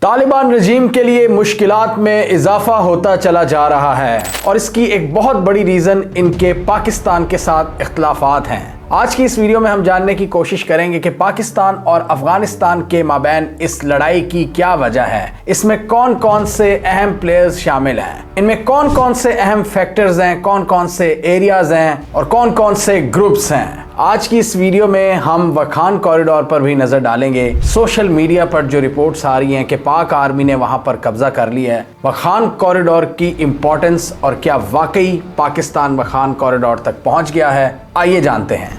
तालिबान रजीम के लिए मुश्किलात में इजाफा होता चला जा रहा है और इसकी एक बहुत बड़ी रीज़न इनके पाकिस्तान के साथ इख्तिलाफात हैं। आज की इस वीडियो में हम जानने की कोशिश करेंगे कि पाकिस्तान और अफगानिस्तान के माबैन इस लड़ाई की क्या वजह है, इसमें कौन कौन से अहम प्लेयर्स शामिल हैं, इनमें कौन कौन से अहम फैक्टर्स हैं, कौन कौन से एरियाज हैं और कौन कौन से ग्रुप्स हैं। आज की इस वीडियो में हम वखान कॉरिडोर पर भी नजर डालेंगे। सोशल मीडिया पर जो रिपोर्ट्स आ रही हैं कि पाक आर्मी ने वहां पर कब्जा कर लिया है, वखान कॉरिडोर की इंपॉर्टेंस और क्या वाकई पाकिस्तान वखान कॉरिडोर तक पहुंच गया है, आइए जानते हैं।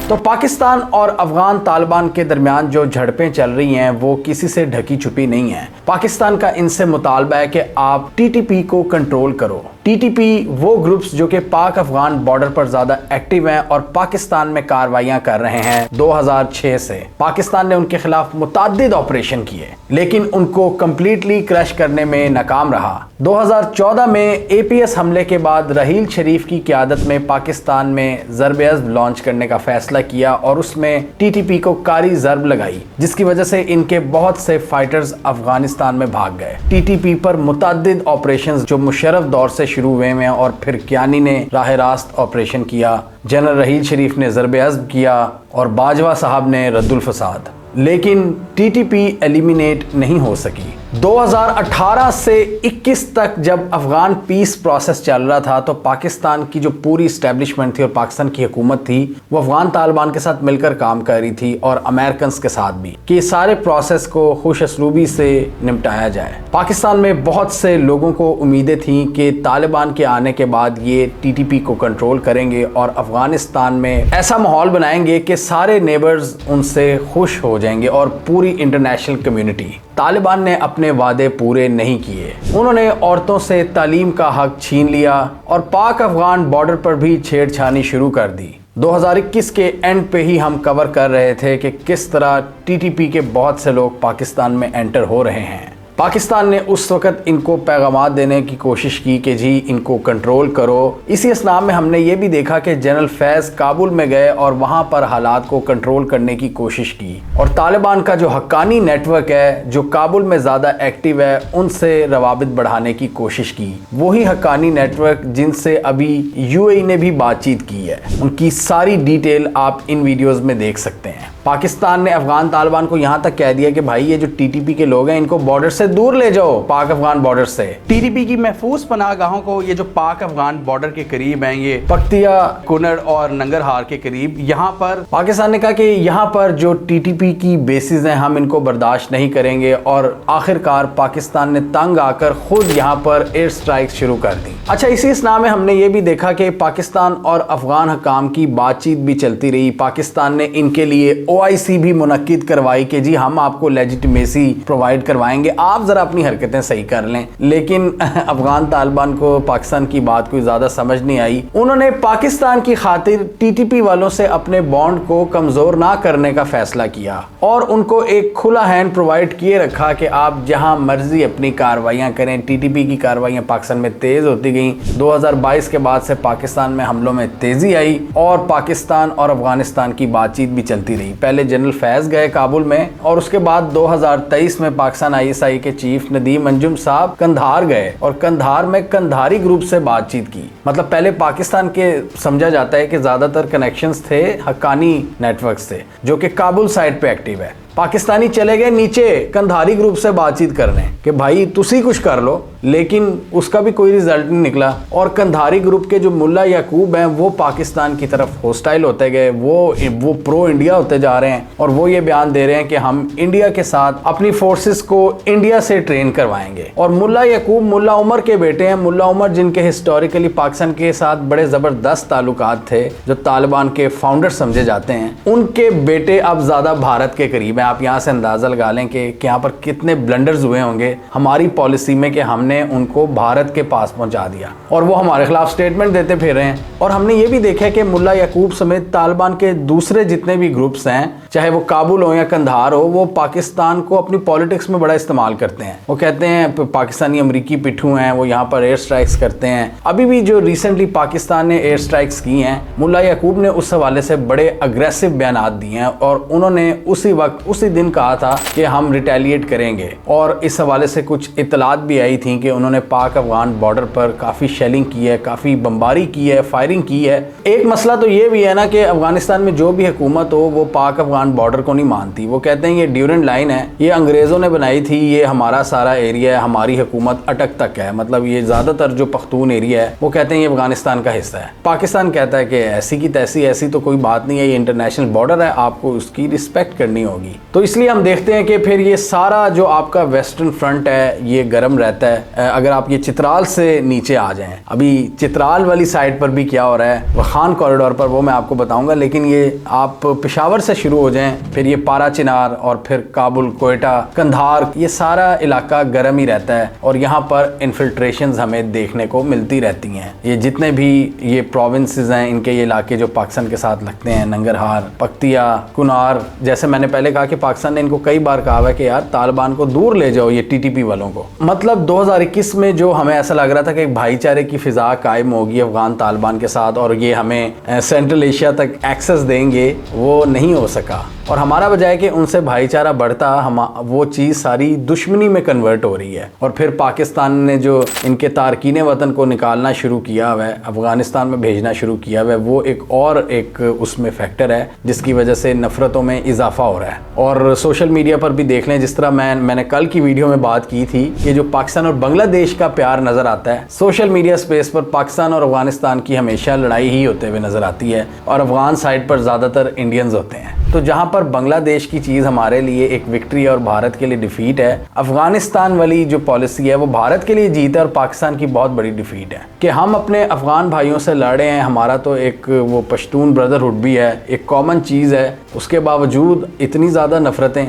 तो पाकिस्तान और अफगान तालिबान के दरमियान जो झड़पें चल रही हैं वो किसी से ढकी छुपी नहीं है। पाकिस्तान का इनसे मुतालबा है कि आप टीटीपी को कंट्रोल करो। टीटीपी वो ग्रुप्स जो कि पाक अफगान बॉर्डर पर ज्यादा एक्टिव हैं और पाकिस्तान में कार्रवाइयां कर रहे हैं। 2006 से पाकिस्तान ने उनके खिलाफ मुताद्दिद ऑपरेशन किए लेकिन उनको कंप्लीटली क्रश करने में नाकाम रहा। 2014 में एपीएस हमले के बाद रहील शरीफ की क़यादत में पाकिस्तान में ज़र्ब-ए-अज़्ब लॉन्च करने का फैसला किया और उसमें टीटीपी को कारी ज़र्ब लगाई, जिसकी वजह से इनके बहुत से फाइटर्स अफगानिस्तान में भाग गए। टीटीपी पर मुताद्दिद ऑपरेशंस जो मुशर्रफ दौर से शुरू हुए हैं और फिर कियानी ने राह रास्त ऑपरेशन किया, जनरल रहील शरीफ ने ज़र्ब-ए-अज़्ब किया और बाजवा साहब ने रद्दुल फसाद, लेकिन टीटीपी एलिमिनेट नहीं हो सकी। 2018 से 21 तक जब अफगान पीस प्रोसेस चल रहा था तो पाकिस्तान की जो पूरी इस्टेब्लिशमेंट थी और पाकिस्तान की हुकूमत थी वो अफगान तालिबान के साथ मिलकर काम कर रही थी और अमेरिकन के साथ भी, कि सारे प्रोसेस को खुश असलूबी से निपटाया जाए। पाकिस्तान में बहुत से लोगों को उम्मीदें थी कि तालिबान के आने के बाद ये टीटीपी को कंट्रोल करेंगे और अफगानिस्तान में ऐसा माहौल बनाएंगे कि सारे नेबर्स उनसे खुश हो जाएंगे और पूरी इंटरनेशनल कम्युनिटी। तालिबान ने अपने वादे पूरे नहीं किए। उन्होंने औरतों से तालीम का हक छीन लिया और पाक अफगान बॉर्डर पर भी छेड़छानी शुरू कर दी। 2021 के एंड पे ही हम कवर कर रहे थे कि किस तरह टीटीपी के बहुत से लोग पाकिस्तान में एंटर हो रहे हैं। पाकिस्तान ने उस वक़्त इनको पैगामात देने की कोशिश की कि जी इनको कंट्रोल करो। इसी असनाम में हमने ये भी देखा कि जनरल फैज़ काबुल में गए और वहाँ पर हालात को कंट्रोल करने की कोशिश की और तालिबान का जो हक्कानी नेटवर्क है जो काबुल में ज़्यादा एक्टिव है उनसे रवाबित बढ़ाने की कोशिश की। वही हक्कानी नेटवर्क जिनसे अभी यूएई ने भी बातचीत की है, उनकी सारी डिटेल आप इन वीडियोज़ में देख सकते हैं। पाकिस्तान ने अफगान तालिबान को यहाँ तक कह दिया कि भाई ये जो टीटीपी के लोग हैं इनको बॉर्डर से दूर ले जाओ, पाक अफगान बॉर्डर से। टीटीपी की महफूज पनाहगाहों को ये जो पाक अफगान बॉर्डर के करीब हैं, ये पख्तिया, कुनड़ और नंगरहार के करीब, यहाँ पर पाकिस्तान ने कहा कि यहाँ पर जो टीटीपी की बेसिस हैं हम इनको बर्दाश्त नहीं करेंगे और आखिरकार पाकिस्तान ने तंग आकर खुद यहाँ पर एयर स्ट्राइक शुरू कर दी। अच्छा, इसी इसना में हमने ये भी देखा कि पाकिस्तान और अफगान हुकाम की बातचीत भी चलती रही। पाकिस्तान ने इनके लिए OIC भी मुनक्किद करवाई कि जी हम आपको लेजिटिमेसी प्रोवाइड करवाएंगे, आप जरा अपनी हरकतें सही कर लें। लेकिन अफगान तालिबान को पाकिस्तान की बात कोई ज्यादा समझ नहीं आई। उन्होंने पाकिस्तान की खातिर टीटीपी वालों से अपने बॉन्ड को कमजोर ना करने का फैसला किया और उनको एक खुला हैंड प्रोवाइड किए रखा कि आप जहां मर्जी अपनी कार्रवाइयां करें। टीटीपी की कार्रवाइयां पाकिस्तान में तेज होती गई। 2022 के बाद से पाकिस्तान में हमलों में तेजी आई और पाकिस्तान और अफगानिस्तान की बातचीत भी चलती रही। पहले जनरल फैज़ गए काबुल में और उसके बाद 2023 में पाकिस्तान ISI के चीफ नदीम अंजुम साहब कंधार गए और कंधार में कंधारी ग्रुप से बातचीत की। मतलब पहले पाकिस्तान के समझा जाता है कि ज्यादातर कनेक्शंस थे हक्कानी नेटवर्क से जो कि काबुल साइड पे एक्टिव है। पाकिस्तानी चले गए नीचे कंधारी ग्रुप से बातचीत करने कि भाई तुसी कुछ कर लो, लेकिन उसका भी कोई रिजल्ट नहीं निकला और कंधारी ग्रुप के जो मुल्ला याकूब हैं वो पाकिस्तान की तरफ होस्टाइल होते गए, वो प्रो इंडिया होते जा रहे हैं और वो ये बयान दे रहे हैं कि हम इंडिया के साथ अपनी फोर्सेस को इंडिया से ट्रेन करवाएंगे। और मुल्ला याकूब मुल्ला उमर के बेटे हैं। मुल्ला उमर जिनके हिस्टोरिकली पाकिस्तान के साथ बड़े जबरदस्त ताल्लुकात थे, जो तालिबान के फाउंडर समझे जाते हैं, उनके बेटे अब ज्यादा भारत के करीब हैं। आप यहाँ से अंदाज़ा लगा लें कि यहाँ पर कितने ब्लंडर्स हुए होंगे हमारी पॉलिसी में कि हमने उनको भारत के पास पहुँचा दिया और वो हमारे खिलाफ स्टेटमेंट देते फिर रहे हैं। और हमने ये भी देखा कि मुल्ला याकूब समेत तालिबान के दूसरे जितने भी ग्रुप्स हैं, चाहे वो काबुल हो या कंधार हो, वो पाकिस्तान को अपनी पॉलिटिक्स में बड़ा इस्तेमाल करते हैं। वो कहते हैं पाकिस्तानी अमरीकी पिट्ठू हैं, वो यहाँ पर एयर स्ट्राइक्स करते हैं। अभी भी जो रिसेंटली पाकिस्तान ने एयर स्ट्राइक्स की हैं, मुल्ला याकूब ने उस हवाले से बड़े अग्रेसिव बयानात दिए हैं और उन्होंने उसी वक्त उसी दिन कहा था कि हम रिटेलिएट करेंगे। और इस हवाले से कुछ इतलात भी आई थी कि उन्होंने पाक अफगान बॉर्डर पर काफ़ी शेलिंग की है, काफ़ी बमबारी की है, फायरिंग की है। एक मसला तो ये भी है ना कि अफगानिस्तान में जो भी हुकूमत हो वो पाक अफगान बॉर्डर को नहीं मानती। वो कहते हैं ये ड्यूरेंट लाइन है, ये अंग्रेज़ों ने बनाई थी, ये हमारा सारा एरिया है, हमारी हुकूमत अटक तक है। मतलब ये ज़्यादातर जो पख्तून एरिया है वो कहते हैं ये अफगानिस्तान का हिस्सा है। पाकिस्तान कहता है कि ऐसी की तैसी, ऐसी तो कोई बात नहीं है, ये इंटरनेशनल बॉर्डर है, आपको उसकी रिस्पेक्ट करनी होगी। तो इसलिए हम देखते हैं कि फिर ये सारा जो आपका वेस्टर्न फ्रंट है ये गर्म रहता है। अगर आप ये चित्राल से नीचे आ जाएं, अभी चित्राल वाली साइड पर भी क्या हो रहा है वखान कॉरिडोर पर, वो मैं आपको बताऊंगा। लेकिन ये आप पेशावर से शुरू हो जाएं, फिर ये पारा चिनार और फिर काबुल, कोयटा, कंधार, ये सारा इलाका गर्म ही रहता है और यहाँ पर इन्फिल्ट्रेशंस हमें देखने को मिलती रहती हैं। ये जितने भी ये प्रोविंसेस हैं, इनके ये इलाके जो पाकिस्तान के साथ लगते हैं, नंगरहार, पख्तिया, कुनार, जैसे मैंने पहले कहा कि पाकिस्तान ने इनको कई बार कहा है कि यार तालिबान को दूर ले जाओ, ये टीटीपी वालों को। मतलब 2021 में जो हमें ऐसा लग रहा था कि एक भाईचारे की फिजा कायम होगी अफगान तालिबान के साथ और ये हमें सेंट्रल एशिया तक एक्सेस देंगे, वो नहीं हो सका। और हमारा बजाय कि उनसे भाईचारा बढ़ता, हम वो चीज़ सारी दुश्मनी में कन्वर्ट हो रही है। और फिर पाकिस्तान ने जो इनके तारकीन वतन को निकालना शुरू किया हुआ है, अफगानिस्तान में भेजना शुरू किया हुआ है, वो एक उसमें फैक्टर है जिसकी वजह से नफ़रतों में इजाफा हो रहा है। और सोशल मीडिया पर भी देख लें, जिस तरह मैंने कल की वीडियो में बात की थी कि जो पाकिस्तान और बांग्लादेश का प्यार नज़र आता है सोशल मीडिया स्पेस पर, पाकिस्तान और अफगानिस्तान की हमेशा लड़ाई ही होते हुए नज़र आती है और अफगान साइड पर ज़्यादातर इंडियंस होते हैं। तो जहाँ पर बांग्लादेश की चीज़ हमारे लिए एक विक्ट्री और भारत के लिए डिफीट है, अफगानिस्तान वाली जो पॉलिसी है वो भारत के लिए जीत है और पाकिस्तान की बहुत बड़ी डिफीट है कि हम अपने अफगान भाइयों से लड़े हैं। हमारा तो एक वो पश्तून ब्रदरहुड भी है, एक कॉमन चीज़ है, उसके बावजूद इतनी ज़्यादा नफरतें।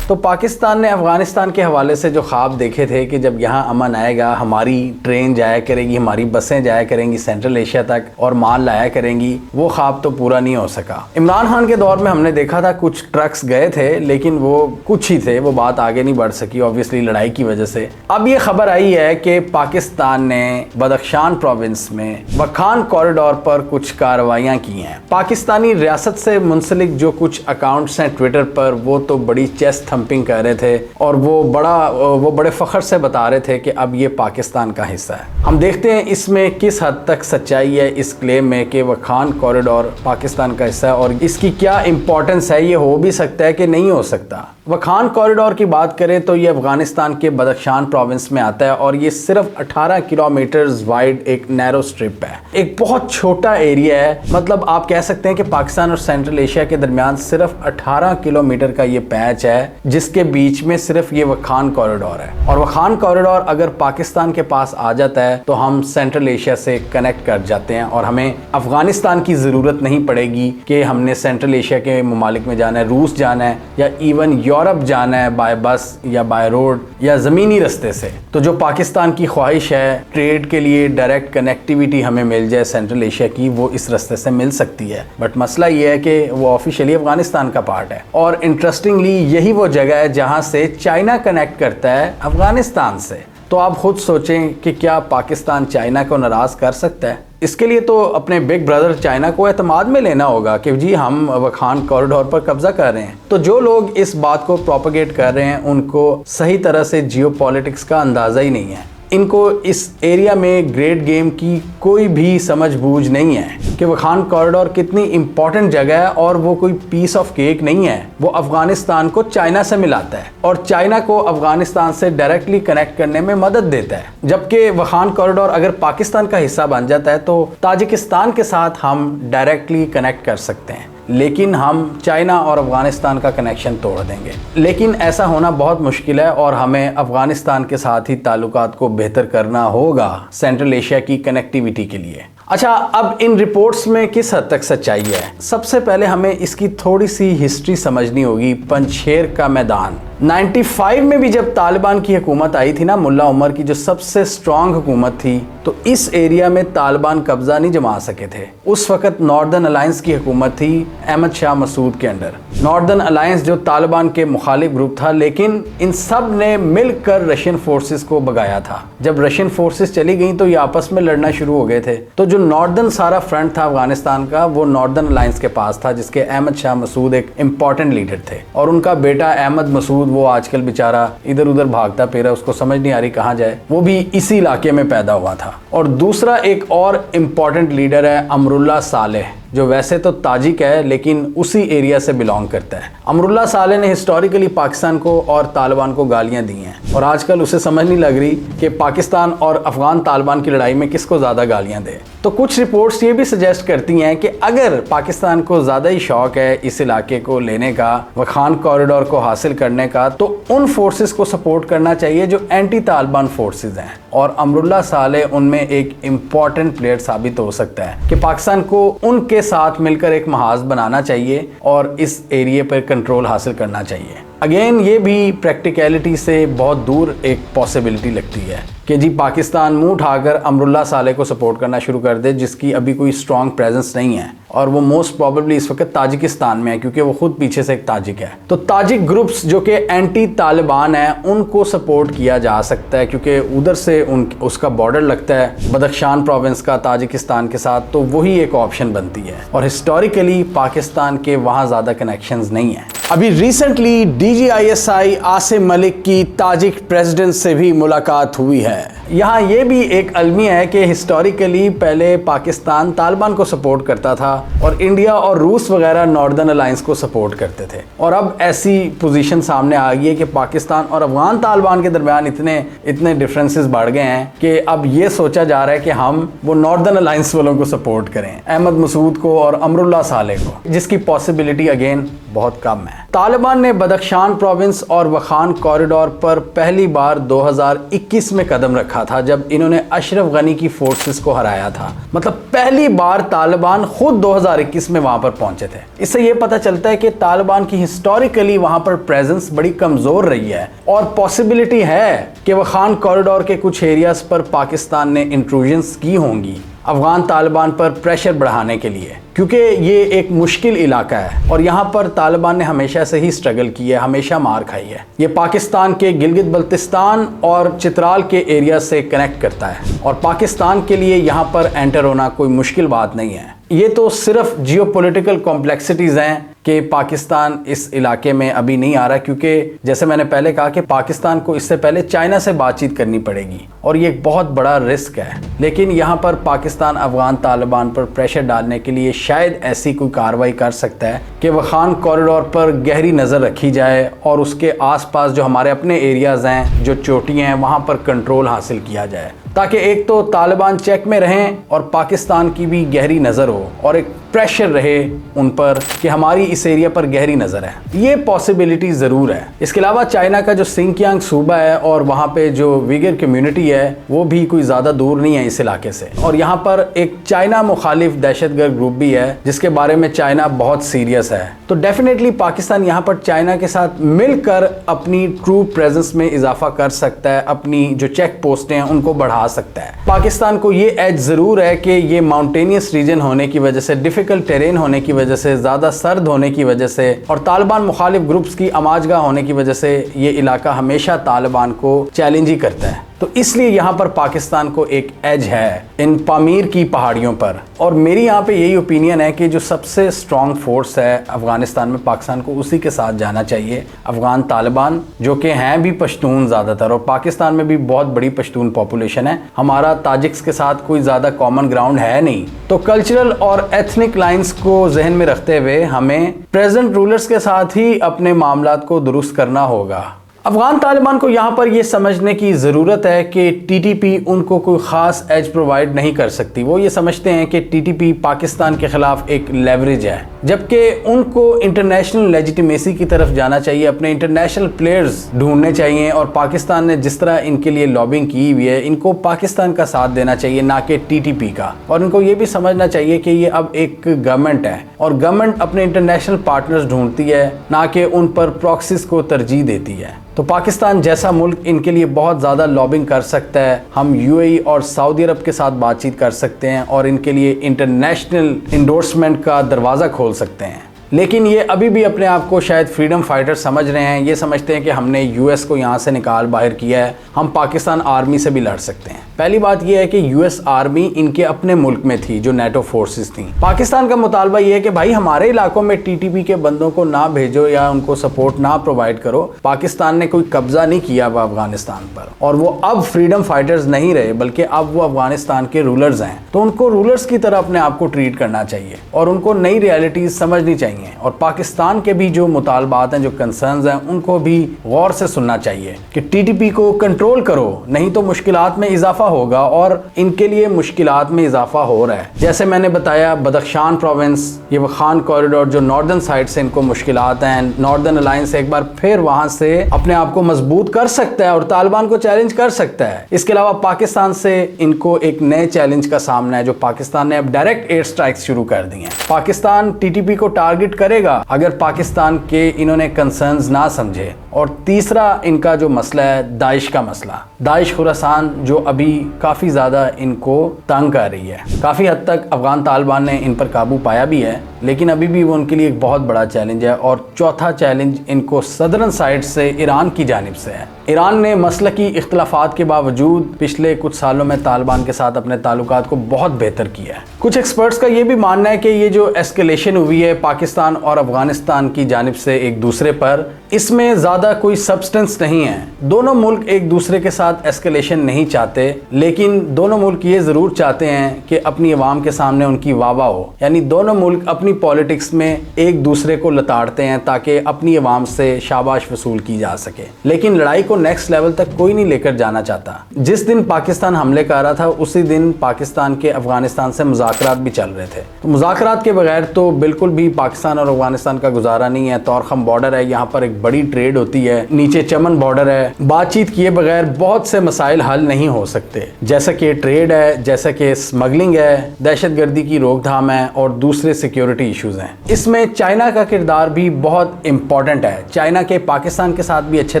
तो पाकिस्तान ने अफ़गानिस्तान के हवाले से जो ख्वाब देखे थे कि जब यहाँ अमन आएगा, हमारी ट्रेन जाया करेगी, हमारी बसें जाया करेंगी सेंट्रल एशिया तक और माल लाया करेंगी, वो ख्वाब तो पूरा नहीं हो सका। इमरान खान के दौर में हमने देखा था कुछ ट्रक्स गए थे, लेकिन वो कुछ ही थे, वो बात आगे नहीं बढ़ सकी ऑब्वियसली लड़ाई की वजह से। अब ये खबर आई है कि पाकिस्तान ने बदख्शान प्रोविंस में वखान कॉरिडोर पर कुछ कार्रवाइयाँ की हैं। पाकिस्तानी रियासत से मुंसलिक जो कुछ अकाउंट्स हैं ट्विटर पर, वो तो बड़ी चेस्ट थंपिंग कर रहे थे और वो बड़े फख्र से बता रहे थे कि अब ये पाकिस्तान का हिस्सा है। हम देखते हैं इसमें किस हद तक सच्चाई है इस क्लेम में कि वखान कॉरिडोर पाकिस्तान का हिस्सा है और इसकी क्या इंपॉर्टेंस है। ये हो भी सकता है कि नहीं हो सकता। वखान कॉरिडोर की बात करें तो ये अफगानिस्तान के बदख्शान प्रोविंस में आता है और ये सिर्फ 18 किलोमीटर वाइड एक नैरो स्ट्रिप है, एक बहुत छोटा एरिया है। मतलब आप कह सकते हैं कि पाकिस्तान और सेंट्रल एशिया के दरमियान सिर्फ 18 किलोमीटर का ये पैच है जिसके बीच में सिर्फ ये वखान कॉरिडोर है। और वखान कॉरिडोर अगर पाकिस्तान के पास आ जाता है तो हम सेंट्रल एशिया से कनेक्ट कर जाते हैं और हमें अफगानिस्तान की ज़रूरत नहीं पड़ेगी कि हमने सेंट्रल एशिया के ममालिक में जाना है, रूस जाना है या इवन यूरोप जाना है बाय बस या बाय रोड या ज़मीनी रास्ते से। तो जो पाकिस्तान की ख्वाहिश है ट्रेड के लिए डायरेक्ट कनेक्टिविटी हमें मिल जाए सेंट्रल एशिया की, वो इस रास्ते से मिल सकती है। बट मसला ये है कि वो ऑफिशियली अफगानिस्तान का पार्ट है और इंटरेस्टिंगली यही वो जगह है जहाँ से चाइना कनेक्ट करता है अफगानिस्तान से। तो आप खुद सोचें कि क्या पाकिस्तान चाइना को नाराज़ कर सकता है? इसके लिए तो अपने बिग ब्रदर चाइना को एतमाद में लेना होगा कि जी हम वखान कॉरिडोर पर कब्जा कर रहे हैं। तो जो लोग इस बात को प्रोपेगेट कर रहे हैं उनको सही तरह से जियोपॉलिटिक्स का अंदाज़ा ही नहीं है। इनको इस एरिया में ग्रेट गेम की कोई भी समझ बूझ नहीं है कि वखान कॉरिडोर कितनी इंपॉर्टेंट जगह है और वो कोई पीस ऑफ केक नहीं है। वो अफगानिस्तान को चाइना से मिलाता है और चाइना को अफगानिस्तान से डायरेक्टली कनेक्ट करने में मदद देता है। जबकि वखान कॉरिडोर अगर पाकिस्तान का हिस्सा बन जाता है तो ताजिकिस्तान के साथ हम डायरेक्टली कनेक्ट कर सकते हैं, लेकिन हम चाइना और अफगानिस्तान का कनेक्शन तोड़ देंगे। लेकिन ऐसा होना बहुत मुश्किल है और हमें अफगानिस्तान के साथ ही ताल्लुकात को बेहतर करना होगा सेंट्रल एशिया की कनेक्टिविटी के लिए। अच्छा, अब इन रिपोर्ट्स में किस हद तक सच्चाई है? सबसे पहले हमें इसकी थोड़ी सी हिस्ट्री समझनी होगी। पंजशेर का मैदान 95 में भी जब तालिबान की हुकूमत आई थी ना, मुल्ला उमर की जो सबसे स्ट्रांग हुकूमत थी, तो इस एरिया में तालिबान कब्जा नहीं जमा सके थे। उस वक्त नॉर्दर्न अलायंस की हुकूमत थी अहमद शाह मसूद के अंडर। नॉर्दर्न अलायंस जो तालिबान के मुखालिफ ग्रुप था, लेकिन इन सब ने मिलकर रशियन फोर्सेस को भगाया था। जब रशियन फोर्सेस चली गई तो ये आपस में लड़ना शुरू हो गए थे। तो जो नॉर्दर्न सारा फ्रंट था अफगानिस्तान का, वो नॉर्दर्न अलायंस के पास था, जिसके अहमद शाह मसूद एक इंपॉर्टेंट लीडर थे। और उनका बेटा अहमद मसूद, वो आजकल बेचारा इधर उधर भागता फिर, उसको समझ नहीं आ रही कहाँ जाए, वो भी इसी इलाके में पैदा हुआ था। और दूसरा एक और इम्पॉर्टेंट लीडर है अमरुल्लाह सालेह, जो वैसे तो ताजिक है लेकिन उसी एरिया से बिलोंग करता है। अमरुल्लाह सालेह ने हिस्टोरिकली पाकिस्तान को और तालिबान को गालियां दी हैं, और आजकल उसे समझ नहीं लग रही कि पाकिस्तान और अफगान तालिबान की लड़ाई में किसको ज़्यादा गालियां दे। तो कुछ रिपोर्ट्स ये भी सजेस्ट करती हैं कि अगर पाकिस्तान को ज़्यादा ही शौक है इस इलाके को लेने का, वखान कॉरिडोर को हासिल करने का, तो उन फोर्सेस को सपोर्ट करना चाहिए जो एंटी तालिबान फोर्सेस हैं। और अमरुल्लाह सालेह उनमें एक इम्पॉर्टेंट प्लेयर साबित हो सकता है कि पाकिस्तान को उनके साथ मिलकर एक महाज बनाना चाहिए और इस एरिया पर कंट्रोल हासिल करना चाहिए। अगेन ये भी प्रैक्टिकलिटी से बहुत दूर एक पॉसिबिलिटी लगती है कि जी पाकिस्तान मुंह उठाकर अमरुल्लाह सालेह को सपोर्ट करना शुरू कर दे, जिसकी अभी कोई स्ट्रॉन्ग प्रेजेंस नहीं है, और वो मोस्ट प्रोबेबली इस वक्त ताजिकिस्तान में है, क्योंकि वो खुद पीछे से एक ताजिक है। तो ताजिक ग्रुप्स जो कि एंटी तालिबान है, उनको सपोर्ट किया जा सकता है, क्योंकि उधर से उसका बॉर्डर लगता है बदख्शान प्रोविंस का ताजिकिस्तान के साथ, तो वही एक ऑप्शन बनती है। और हिस्टोरिकली पाकिस्तान के वहाँ ज़्यादा कनेक्शंस नहीं है। अभी रिसेंटली DGISI आसिम मलिक की ताजिक प्रेसिडेंट से भी मुलाकात हुई है। यहाँ ये भी एक अलमिया है कि हिस्टोरिकली पहले पाकिस्तान तालिबान को सपोर्ट करता था और इंडिया और रूस वगैरह नॉर्दर्न अलायंस को सपोर्ट करते थे, और अब ऐसी पोजीशन सामने आ गई है कि पाकिस्तान और अफगान तालिबान के दरमियान इतने डिफरेंसेस बढ़ गए हैं कि अब ये सोचा जा रहा है कि हम वो नॉर्दर्न अलायंस वालों को सपोर्ट करें, अहमद मसूद को और अमरुल्लाह सालेह को, जिसकी पॉसिबिलिटी अगेन बहुत कम है। तालिबान ने बदख्शान प्रोविंस और वखान कॉरिडोर पर पहली बार 2021 में कदम रखा था, जब इन्होंने अशरफ गनी की फोर्सेस को हराया था। मतलब पहली बार तालिबान खुद 2021 में वहां पर पहुंचे थे। इससे यह पता चलता है कि तालिबान की हिस्टोरिकली वहां पर प्रेजेंस बड़ी कमजोर रही है, और पॉसिबिलिटी है कि वखान कॉरिडोर के कुछ एरियाज पर पाकिस्तान ने इंट्रूजन्स की होंगी अफगान तालिबान पर प्रेशर बढ़ाने के लिए, क्योंकि ये एक मुश्किल इलाका है और यहाँ पर तालिबान ने हमेशा से ही स्ट्रगल की है, हमेशा मार खाई है। ये पाकिस्तान के गिलगित बल्तिस्तान और चित्राल के एरिया से कनेक्ट करता है, और पाकिस्तान के लिए यहाँ पर एंटर होना कोई मुश्किल बात नहीं है। ये तो सिर्फ जियोपॉलिटिकल कॉम्प्लेक्सिटीज़ हैं कि पाकिस्तान इस इलाके में अभी नहीं आ रहा, क्योंकि जैसे मैंने पहले कहा कि पाकिस्तान को इससे पहले चाइना से बातचीत करनी पड़ेगी, और ये एक बहुत बड़ा रिस्क है। लेकिन यहाँ पर पाकिस्तान अफगान तालिबान पर प्रेशर डालने के लिए शायद ऐसी कोई कार्रवाई कर सकता है कि वखान कॉरिडोर पर गहरी नज़र रखी जाए और उसके आसपास जो हमारे अपने एरियाज़ हैं, जो चोटियाँ हैं, वहाँ पर कंट्रोल हासिल किया जाए, ताकि एक तो तालिबान चेक में रहें और पाकिस्तान की भी गहरी नज़र हो और एक प्रेशर रहे उन पर कि हमारी इस एरिया पर गहरी नज़र है। ये पॉसिबिलिटी ज़रूर है। इसके अलावा चाइना का जो सिंकियांग सूबा है और वहाँ पे जो विगर कम्युनिटी है, वो भी कोई ज़्यादा दूर नहीं है इस इलाके से, और यहाँ पर एक चाइना मुखालिफ दहशतगर्द ग्रुप भी है जिसके बारे में चाइना बहुत सीरियस है। तो डेफिनेटली पाकिस्तान यहाँ पर चाइना के साथ मिलकर अपनी ट्रू प्रेजेंस में इजाफा कर सकता है, अपनी जो चेक पोस्टें हैं उनको बढ़ा सकता है। पाकिस्तान को ये एज ज़रूर है कि ये माउंटेनियस रीजन होने की वजह से, डिफिकल्ट टेरेन होने की वजह से, ज़्यादा सर्द होने की वजह से और तालिबान मुखालिफ ग्रुप्स की आमाजगाह होने की वजह से ये इलाका हमेशा तालिबान को चैलेंज ही करता है। तो इसलिए यहाँ पर पाकिस्तान को एक एज है इन पामीर की पहाड़ियों पर। और मेरी यहाँ पे यही ओपिनियन है कि जो सबसे स्ट्रॉन्ग फोर्स है अफगानिस्तान में, पाकिस्तान को उसी के साथ जाना चाहिए। अफगान तालिबान जो कि हैं भी पश्तून ज़्यादातर, और पाकिस्तान में भी बहुत बड़ी पश्तून पॉपुलेशन है। हमारा ताजिक्स के साथ कोई ज़्यादा कॉमन ग्राउंड है नहीं, तो कल्चरल और एथनिक लाइन्स को जहन में रखते हुए हमें प्रेजेंट रूलर्स के साथ ही अपने मामलात को दुरुस्त करना होगा। अफगान तालिबान को यहाँ पर यह समझने की ज़रूरत है कि टीटीपी उनको कोई ख़ास एज प्रोवाइड नहीं कर सकती। वो ये समझते हैं कि टीटीपी पाकिस्तान के ख़िलाफ़ एक लेवरेज है, जबकि उनको इंटरनेशनल लेजिटिमेसी की तरफ जाना चाहिए, अपने इंटरनेशनल प्लेयर्स ढूंढने चाहिए। और पाकिस्तान ने जिस तरह इनके लिए लॉबिंग की हुई है, इनको पाकिस्तान का साथ देना चाहिए, ना कि टीटीपी का। और इनको ये भी समझना चाहिए कि ये अब एक गवर्नमेंट है और गवर्नमेंट अपने इंटरनेशनल पार्टनर्स ढूंढती है, ना कि उन पर प्रॉक्सीज को तरजीह देती है। तो पाकिस्तान जैसा मुल्क इनके लिए बहुत ज़्यादा लॉबिंग कर सकता है। हम यूएई और सऊदी अरब के साथ बातचीत कर सकते हैं और इनके लिए इंटरनेशनल इंडोर्समेंट का दरवाज़ा खोल सकते हैं। लेकिन ये अभी भी अपने आप को शायद फ्रीडम फाइटर समझ रहे हैं। ये समझते हैं कि हमने यूएस को यहाँ से निकाल बाहर किया है, हम पाकिस्तान आर्मी से भी लड़ सकते हैं। पहली बात यह है कि यूएस आर्मी इनके अपने मुल्क में थी, जो नेटो फोर्सेस थी। पाकिस्तान का मुतालबा यह है कि भाई हमारे इलाकों में टीटीपी के बंदों को ना भेजो या उनको सपोर्ट ना प्रोवाइड करो। पाकिस्तान ने कोई कब्जा नहीं किया हुआ अफगानिस्तान पर, और वो अब फ्रीडम फाइटर्स नहीं रहे, बल्कि अब वो अफगानिस्तान के रूलर्स हैं। तो उनको रूलर्स की तरह अपने आप को ट्रीट करना चाहिए और उनको नई रियलिटीज समझनी चाहिए। और पाकिस्तान के भी जो मुतालबात हैं, जो कंसर्न्स हैं, उनको भी गौर से सुनना चाहिए कि टीटीपी को कंट्रोल करो, नहीं तो मुश्किलात में इजाफा होगा। और इनके लिए मुश्किलात में इजाफा हो रहा है। जैसे मैंने बताया, बदख्शान प्रोविंस, ये वखान कॉरिडोर, जो नॉर्दर्न साइड से इनको मुश्किलात हैं। नॉर्दर्न अलायंस एक बार फिर वहां से अपने आप को मजबूत कर सकता है और तालिबान को चैलेंज कर सकता है। इसके अलावा पाकिस्तान से इनको एक नए चैलेंज का सामना है, जो पाकिस्तान ने अब डायरेक्ट एयर स्ट्राइक्स शुरू कर दी हैं। पाकिस्तान टीटीपी को टारगेट करेगा अगर पाकिस्तान के इन्होंने कंसर्न्स ना समझे। और तीसरा इनका जो मसला है, दाइश का मसला। दाइश खुरासान जो अभी काफ़ी ज़्यादा इनको तंग कर रही है। काफ़ी हद तक अफगान तालिबान ने इन पर काबू पाया भी है, लेकिन अभी भी वो उनके लिए एक बहुत बड़ा चैलेंज है। और चौथा चैलेंज इनको सदर्न साइड से ईरान की जानिब से है। ईरान ने मसलकी इख्तलाफात के बावजूद पिछले कुछ सालों में तालिबान के साथ अपने ताल्लुकात को बहुत बेहतर किया है। कुछ एक्सपर्ट्स का ये भी मानना है कि ये जो एस्केलेशन हुई है पाकिस्तान और अफगानिस्तान की जानिब से एक दूसरे पर, इसमें ज़्यादा कोई सब्सटेंस नहीं है। दोनों मुल्क एक दूसरे के साथ एस्केलेशन नहीं चाहते, लेकिन दोनों मुल्क ये ज़रूर चाहते हैं कि अपनी अवाम के सामने उनकी वाह-वाह हो। यानी दोनों मुल्क अपनी पॉलिटिक्स में एक दूसरे को लताड़ते हैं ताकि अपनी अवाम से शाबाश वसूल की जा सके। लेकिन लड़ाई को नेक्स्ट लेवल तक कोई नहीं लेकर जाना चाहता। जिस दिन पाकिस्तान हमले कर रहा था, उसी दिन पाकिस्तान के अफगानिस्तान से मुज़ाकरात भी चल रहे थे। तो मुज़ाकरात के बगैर तो बिल्कुल भी पाकिस्तान और अफगानिस्तान का गुजारा नहीं है। तौरखम बॉर्डर है, यहाँ पर एक बड़ी ट्रेड होती है, नीचे चमन बॉर्डर है। बातचीत किए बगैर बहुत से मसाइल हल नहीं हो सकते, जैसा कि ट्रेड है, जैसा कि स्मगलिंग है, दहशतगर्दी की रोकथाम है और दूसरे सिक्योरिटी इश्यूज हैं। इसमें चाइना का किरदार भी बहुत इंपॉर्टेंट है। चाइना के पाकिस्तान के साथ भी अच्छे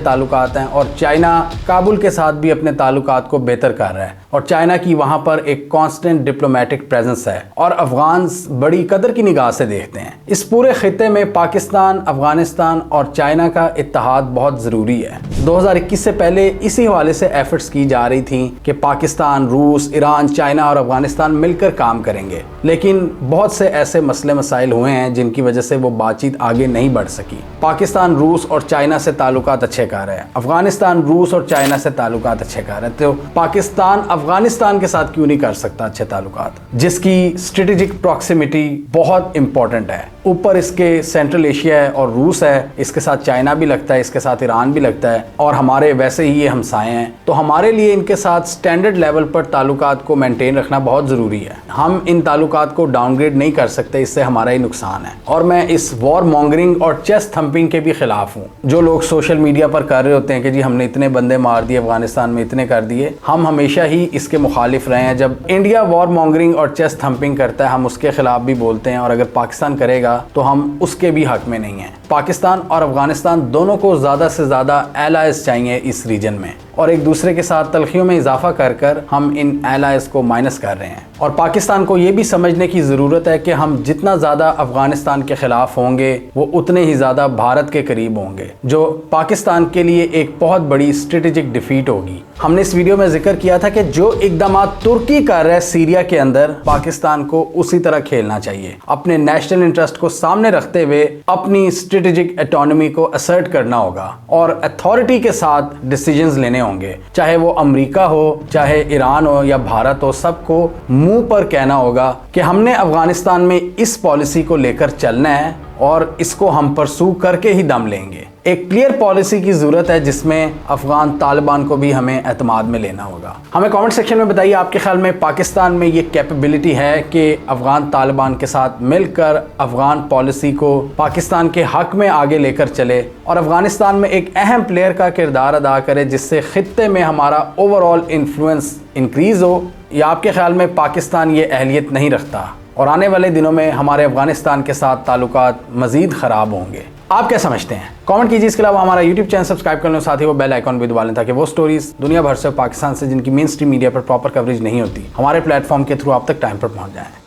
ताल्लुकात हैं और चाइना काबुल के साथ भी अपने ताल्लुकात को बेहतर कर रहा है। और चाइना की वहां पर एक कांस्टेंट डिप्लोमेटिक प्रेजेंस है और अफगान बड़ी कदर की निगाह से देखते हैं। इस पूरे खित्ते में पाकिस्तान, अफगानिस्तान और चाइना का इत्तेहाद बहुत ज़रूरी है। 2021 से पहले इसी हवाले से एफर्ट्स की जा रही थी कि पाकिस्तान, रूस, ईरान, चाइना और अफगानिस्तान मिलकर काम करेंगे, लेकिन बहुत से ऐसे मसले मसाइल हुए हैं जिनकी वजह से वो बातचीत आगे नहीं बढ़ सकी। पाकिस्तान रूस और चाइना से ताल्लुकात अच्छे कर रहे हैं, अफगानिस्तान रूस और चाइना से ताल्लुकात अच्छे कर रहे हैं। तो पाकिस्तान अफगानिस्तान के साथ क्यों नहीं कर सकता अच्छे ताल्लुकात, जिसकी स्ट्रेटेजिक प्रॉक्सिमिटी बहुत इंपॉर्टेंट है। ऊपर इसके सेंट्रल एशिया है और रूस है, इसके साथ चाइना भी लगता है, इसके साथ ईरान भी लगता है और हमारे वैसे ही ये हमसाए हैं। तो हमारे लिए इनके साथ स्टैंडर्ड लेवल पर ताल्लुकात को मेंटेन रखना बहुत ज़रूरी है। हम इन ताल्लुकात को डाउनग्रेड नहीं कर सकते, इससे हमारा ही नुकसान है। और मैं इस वॉर मॉन्गरिंग और चेस्ट थम्पिंग के भी खिलाफ हूँ, जो लोग सोशल मीडिया पर कर रहे होते हैं कि जी हमने इतने बंदे मार दिए, अफगानिस्तान में इतने कर दिए। हम हमेशा ही इसके मुखालिफ रहे हैं। जब इंडिया वॉर मॉन्गरिंग और चेस्ट थम्पिंग करता है, हम उसके खिलाफ भी बोलते हैं, और अगर पाकिस्तान करेगा तो हम उसके भी हक में नहीं हैं। पाकिस्तान और अफगानिस्तान दोनों को ज़्यादा से ज़्यादा एलाइज चाहिए इस रीजन में, और एक दूसरे के साथ तलखियों में इजाफा कर कर हम इन एलाइज को माइनस कर रहे हैं। और पाकिस्तान को ये भी समझने की ज़रूरत है कि हम जितना ज़्यादा अफगानिस्तान के ख़िलाफ़ होंगे, वो उतने ही ज़्यादा भारत के करीब होंगे, जो पाकिस्तान के लिए एक बहुत बड़ी स्ट्रेटेजिक डिफीट होगी। हमने इस वीडियो में जिक्र किया था कि जो इकदाम तुर्की कर रहा है सीरिया के अंदर, पाकिस्तान को उसी तरह खेलना चाहिए। अपने नेशनल इंटरेस्ट को सामने रखते हुए अपनी स्ट्रेटेजिक ऑटोनॉमी को असर्ट करना होगा और अथॉरिटी के साथ डिसीजंस लेने होंगे। चाहे वो अमेरिका हो, चाहे ईरान हो या भारत हो, सबको मुंह पर कहना होगा कि हमने अफगानिस्तान में इस पॉलिसी को लेकर चलना है और इसको हम परसू करके ही दम लेंगे। एक क्लियर पॉलिसी की जरूरत है जिसमें अफगान तालिबान को भी हमें एतमाद में लेना होगा। हमें कमेंट सेक्शन में बताइए आपके ख्याल में पाकिस्तान में ये कैपेबिलिटी है कि अफगान तालिबान के साथ मिलकर अफगान पॉलिसी को पाकिस्तान के हक में आगे लेकर चले और अफगानिस्तान में एक अहम प्लेयर का किरदार अदा करे जिससे खित्ते में हमारा ओवरऑल इन्फ्लुएंस इंक्रीज हो, या आपके ख्याल में पाकिस्तान ये अहलियत नहीं रखता और आने वाले दिनों में हमारे अफगानिस्तान के साथ ताल्लुकात मज़ीद ख़राब होंगे? आप क्या समझते हैं? कमेंट कीजिए। इसके अलावा हमारा यूट्यूब चैनल सब्सक्राइब कर लें, साथ ही वो बेल आइकॉन भी दबा लें ताकि वो स्टोरीज दुनिया भर से पाकिस्तान से जिनकी मेन स्ट्रीम मीडिया पर प्रॉपर कवरेज नहीं होती हमारे प्लेटफॉर्म के थ्रू आप तक टाइम पर पहुंच जाएं।